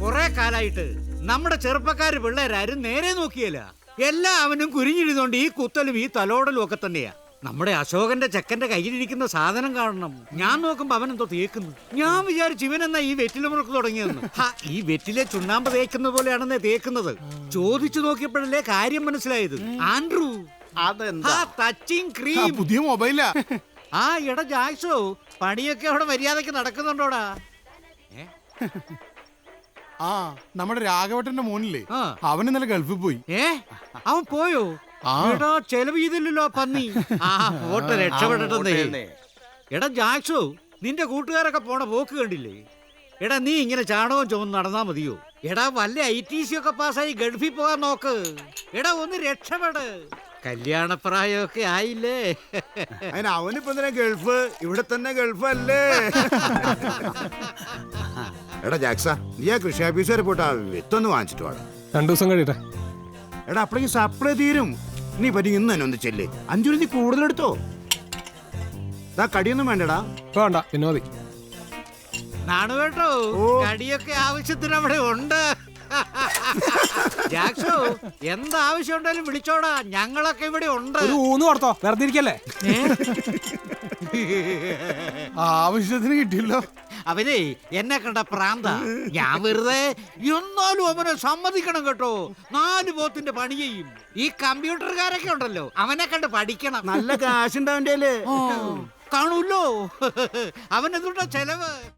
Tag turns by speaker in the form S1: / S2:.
S1: കുറെ കാലായിട്ട് നമ്മുടെ ചെറുപ്പക്കാര് പിള്ളേരാരും നേരെ നോക്കിയല്ല. എല്ലാവനും കുരിഞ്ഞിരുന്നോണ്ട് ഈ കുത്തലും ഈ തലോടലും ഒക്കെ തന്നെയാ. നമ്മുടെ അശോകന്റെ ചെക്കന്റെ കയ്യിലിരിക്കുന്ന സാധനം കാണണം. ഞാൻ നോക്കുമ്പോ അവനെന്തോ തേക്കുന്നു. ഞാൻ വിചാരിച്ചു ഇവനെന്നാ ഈ വെറ്റില മുറുക്ക് തുടങ്ങിയെന്ന്. ഈ വെറ്റിലെ ചുണ്ണാമ്പ് തേക്കുന്ന പോലെയാണെന്നേ തേക്കുന്നത്. ചോദിച്ചു നോക്കിയപ്പോഴല്ലേ കാര്യം മനസ്സിലായത്. ആൻഡ്രൂ,
S2: അതെന്താ
S1: ടച്ചിങ് ക്രീം.
S3: പുതിയ മൊബൈലാ.
S1: ആ എടാ ജാക്സോ, പണിയൊക്കെ അവിടെ മര്യാദക്ക് നടക്കുന്നുണ്ടോടാ?
S3: ആ നമ്മുടെ രാഘവട്ടന്റെ മോനില്ലേ,
S1: ആ.
S3: അവൻ ഇന്നലെ ഗൾഫിൽ പോയി.
S1: അവൻ പോയോ?
S3: ആ.
S1: എടാ ചെലവ് ചെയ്തില്ലല്ലോ പന്നി. പോട്ടെ, രക്ഷപ്പെടട്ടെ. എടാ ജാക്സോ, നിന്റെ കൂട്ടുകാരൊക്കെ പോണ പോക്ക് കണ്ടില്ലേ? എടാ നീ ഇങ്ങനെ ചാണകവും ചുമന്ന് നടന്നാ മതിയോ? എടാ വല്ല ITC ഒക്കെ പാസ്സായി ഗൾഫിൽ പോകാൻ നോക്ക്. എടാ ഒന്ന് രക്ഷപ്പെട്. കല്യാണപ്രായമൊക്കെ ആയില്ലേ?
S2: അതിന് അവനിപ്പോ എന്തിനാ ഗൾഫ്? ഇവിടെ തന്നെ ഗൾഫ് അല്ലേ? എടാ ജാക്സ, നീ ആ കൃഷി ഓഫീസ് വരെ പോയിട്ട് ആ വിത്തൊന്ന് വാങ്ങിച്ചിട്ട് വേണം.
S4: 2 ദിവസം കഴിയട്ടെ.
S2: എടാ അപ്പഴേക്കും സപ്ലൈ തീരും. നീ പറ്റി ഇന്ന് തന്നെ ഒന്ന് ചെല്ലേ. 5 രൂപ കൂടുതലെടുത്തോ. കടിയൊന്നും വേണ്ടടാ.
S4: വേണ്ട, പിന്നെ മതി.
S1: നാണു കേട്ടോ, കടിയൊക്കെ ആവശ്യത്തിന് അവിടെ ഉണ്ട്. ജാക്സോ, എന്താവശ്യം ഉണ്ടെങ്കിലും വിളിച്ചോടാ, ഞങ്ങളൊക്കെ ഇവിടെ ഉണ്ട്.
S4: ഒരു ഊന്ന് കൊടുത്തോ, വെറുതെ ഇരിക്കല്ലേ.
S3: ആവശ്യത്തിന് കിട്ടിയല്ലോ.
S1: അവനെ എന്നെ കണ്ട പ്രാന്ത. ഞാൻ വെറുതെ എന്നാലും അവനെ സമ്മതിക്കണം കേട്ടോ. 4 പോത്തിന്റെ പണി ചെയ്യും. ഈ കമ്പ്യൂട്ടർകാരൊക്കെ ഉണ്ടല്ലോ, അവനെ കണ്ട് പഠിക്കണം.
S2: നല്ല കാശുണ്ടാവണ്ടേ?
S1: കാണൂല്ലോ. അവനെന്തുണ്ടോ ചെലവ്.